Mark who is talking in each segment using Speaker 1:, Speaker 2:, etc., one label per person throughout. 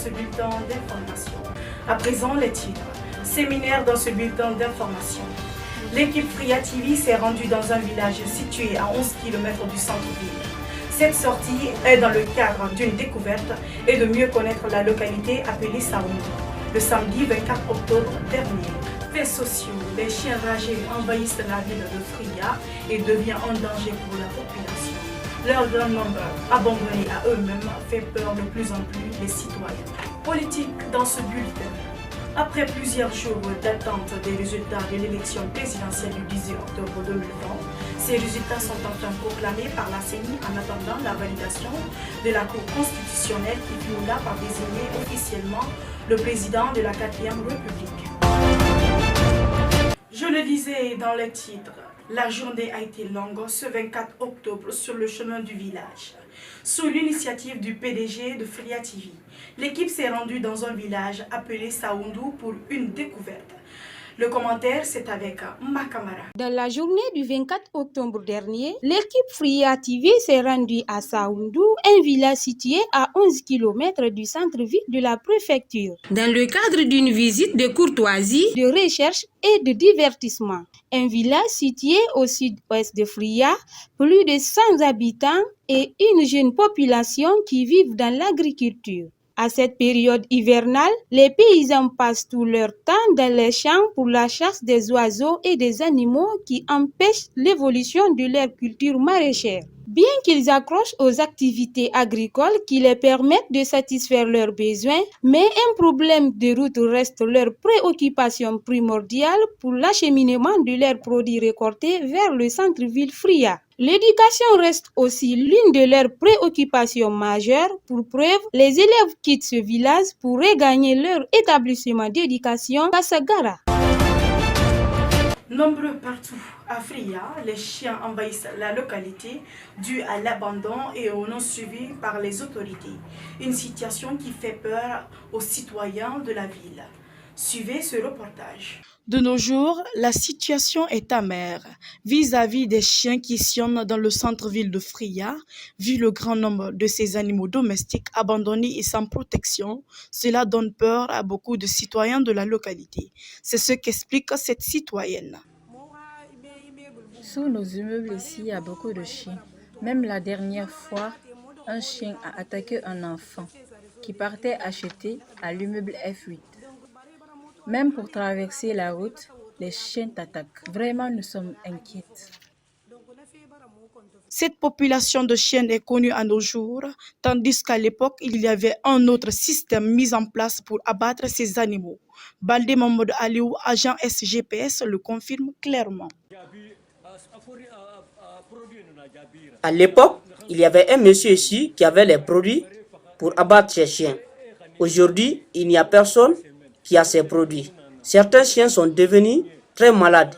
Speaker 1: ce bulletin d'information. À présent, les titres. Séminaire dans ce bulletin d'information. L'équipe Fria TV s'est rendue dans un village situé à 11 km du centre-ville. Cette sortie est dans le cadre d'une découverte et de mieux connaître la localité appelée Saoundou. Le samedi 24 octobre dernier. Faits sociaux, les chiens ragés envahissent la ville de Fria et deviennent un danger pour la population. Leur grand nombre, abandonnés à eux-mêmes, fait peur de plus en plus les citoyens. Politique dans ce bulletin. Après plusieurs jours d'attente des résultats de l'élection présidentielle du 18 octobre 2020, ces résultats sont enfin proclamés par la CENI en attendant la validation de la Cour constitutionnelle qui finira par désigner officiellement le président de la 4e République. Je le disais dans le titre, la journée a été longue ce 24 octobre sur le chemin du village. Sous l'initiative du PDG de Fria TV, l'équipe s'est rendue dans un village appelé Saoundou pour une découverte. Le commentaire, c'est avec Makamara.
Speaker 2: Dans la journée du 24 octobre dernier, l'équipe Fria TV s'est rendue à Saoundou, un village situé à 11 km du centre-ville de la préfecture. Dans le cadre d'une visite de courtoisie, de recherche et de divertissement. Un village situé au sud-ouest de Fria, plus de 100 habitants et une jeune population qui vivent dans l'agriculture. À cette période hivernale, les paysans passent tout leur temps dans les champs pour la chasse des oiseaux et des animaux qui empêchent l'évolution de leur culture maraîchère. Bien qu'ils accrochent aux activités agricoles qui les permettent de satisfaire leurs besoins, mais un problème de route reste leur préoccupation primordiale pour l'acheminement de leurs produits récoltés vers le centre-ville Fria. L'éducation reste aussi l'une de leurs préoccupations majeures. Pour preuve, les élèves quittent ce village pour regagner leur établissement d'éducation Kasagara.
Speaker 1: Nombreux partout à Fria, les chiens envahissent la localité due à l'abandon et au non-suivi par les autorités. Une situation qui fait peur aux citoyens de la ville. Suivez ce reportage.
Speaker 3: De nos jours, la situation est amère vis-à-vis des chiens qui sillonnent dans le centre-ville de Fria. Vu le grand nombre de ces animaux domestiques abandonnés et sans protection, cela donne peur à beaucoup de citoyens de la localité. C'est ce qu'explique cette citoyenne.
Speaker 4: Sous nos immeubles ici, il y a beaucoup de chiens. Même la dernière fois, un chien a attaqué un enfant qui partait acheter à l'immeuble F8. Même pour traverser la route, les chiens t'attaquent. Vraiment, nous sommes inquiètes.
Speaker 3: Cette population de chiens est connue à nos jours, tandis qu'à l'époque, il y avait un autre système mis en place pour abattre ces animaux. Baldé Mamadou Aliou, agent SGPS, le confirme clairement.
Speaker 5: À l'époque, il y avait un monsieur ici qui avait les produits pour abattre ces chiens. Aujourd'hui, il n'y a personne qui a ces produits. Certains chiens sont devenus très malades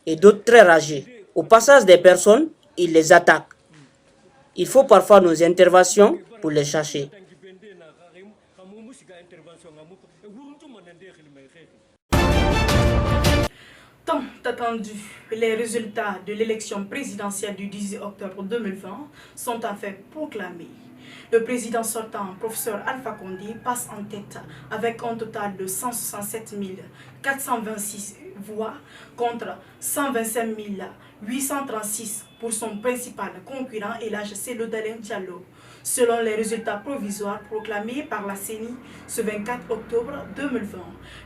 Speaker 5: et d'autres très ragés. Au passage des personnes, ils les attaquent. Il faut parfois nos interventions pour les chercher.
Speaker 1: Tant attendu, les résultats de l'élection présidentielle du 18 octobre 2020 sont en fait proclamés. Le président sortant, professeur Alpha Condé, passe en tête avec un total de 167 426 voix contre 125 836 pour son principal concurrent Elhadji Cellou Dalein Diallo, selon les résultats provisoires proclamés par la CENI ce 24 octobre 2020.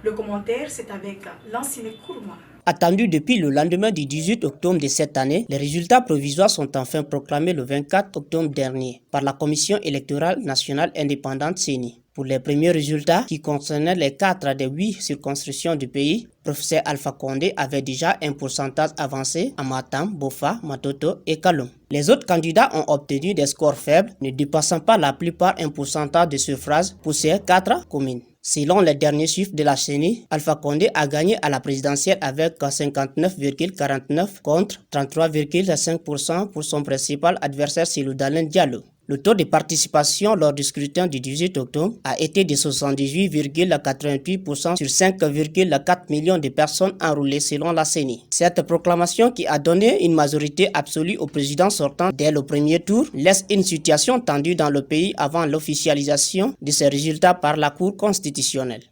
Speaker 1: Le commentaire, c'est avec Lansine Kourma.
Speaker 5: Attendu depuis le lendemain du 18 octobre de cette année, les résultats provisoires sont enfin proclamés le 24 octobre dernier par la Commission électorale nationale indépendante CENI. Pour les premiers résultats qui concernaient les 4 des 8 circonscriptions du pays, professeur Alpha Condé avait déjà un pourcentage avancé à Matam, Bofa, Matoto et Kalom. Les autres candidats ont obtenu des scores faibles, ne dépassant pas la plupart un pourcentage de suffrages pour ces 4 communes. Selon les derniers chiffres de la CENI, Alpha Condé a gagné à la présidentielle avec 59,49 contre 33,5% pour son principal adversaire Cellou Dalein Diallo. Le taux de participation lors du scrutin du 18 octobre a été de 78,88% sur 5,4 millions de personnes enrôlées selon la CENI. Cette proclamation qui a donné une majorité absolue au président sortant dès le premier tour laisse une situation tendue dans le pays avant l'officialisation de ces résultats par la Cour constitutionnelle.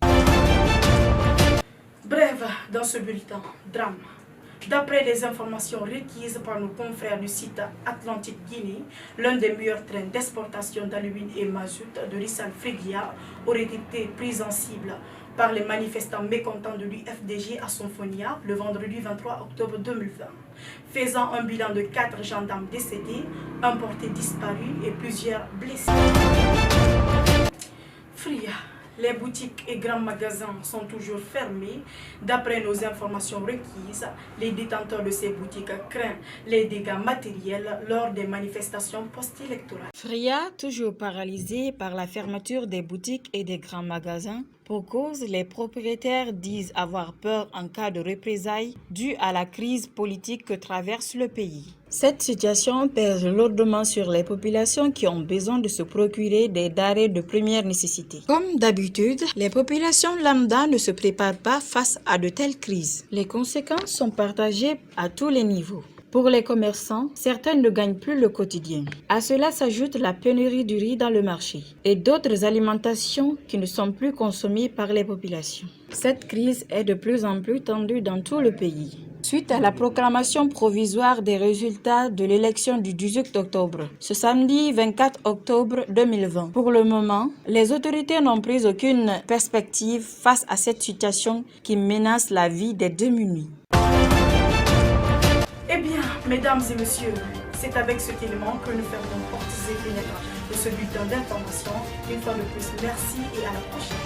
Speaker 1: Bref, dans ce bulletin, drame. D'après les informations requises par nos confrères du site Atlantique Guinée, l'un des meilleurs trains d'exportation d'alumine et mazout de Rissal Fregia aurait été pris en cible par les manifestants mécontents de l'UFDG à Sonfonia le vendredi 23 octobre 2020, faisant un bilan de 4 gendarmes décédés, un porté disparu et plusieurs blessés. Fria. Les boutiques et grands magasins sont toujours fermés. D'après nos informations requises, les détenteurs de ces boutiques craignent les dégâts matériels lors des manifestations post-électorales.
Speaker 4: Fria, toujours paralysé par la fermeture des boutiques et des grands magasins. Pour cause, les propriétaires disent avoir peur en cas de représailles due à la crise politique que traverse le pays. Cette situation pèse lourdement sur les populations qui ont besoin de se procurer des denrées de première nécessité. Comme d'habitude, les populations lambda ne se préparent pas face à de telles crises. Les conséquences sont partagées à tous les niveaux. Pour les commerçants, certains ne gagnent plus le quotidien. À cela s'ajoute la pénurie du riz dans le marché et d'autres alimentations qui ne sont plus consommées par les populations. Cette crise est de plus en plus tendue dans tout le pays. Suite à la proclamation provisoire des résultats de l'élection du 18 octobre, ce samedi 24 octobre 2020. Pour le moment, les autorités n'ont pris aucune perspective face à cette situation qui menace la vie des démunis.
Speaker 1: Eh bien, mesdames et messieurs, c'est avec cet élément que nous fermons portes et fenêtres de ce bulletin d'information. Une fois de plus, merci et à la prochaine.